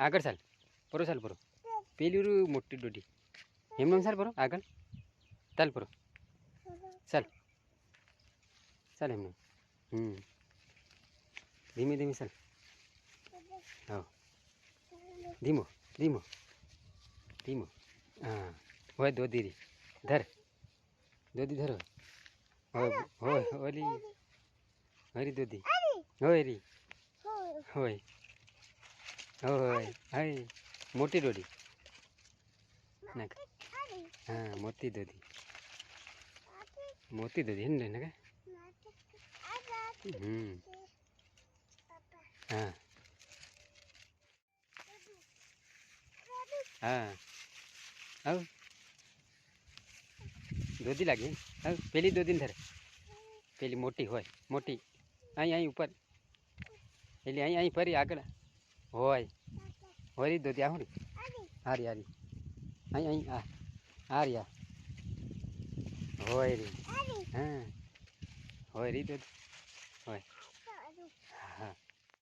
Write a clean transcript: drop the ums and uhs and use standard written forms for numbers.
આગળ ચાલ પરો ચાલ પરો પેલી રૂ મોટી ડોડી એમને ચાલ પરો આગળ ચાલ પરો ચાલ ચાલ એમને ધીમે ધીમે ચાલ હા ધીમો ધીમો ધીમો હા હોય દોધી રી ધર દોધી ધરો હોય ઓલી હરી દોધી હોય રી હોય હોય હાય મોટી દોડી નાખ હા મોટી દોધી હિંડે ને હા હા આવ દોધી લાગે આવ પેલી દોધી ધરે પેલી મોટી હોય મોટી અહીં ઉપર પેલી અહીં ફરી આગળ હોય હોય દોધી આવું હારી હારી અહીં હારી હોય રી હા હોય રી દોધી હોય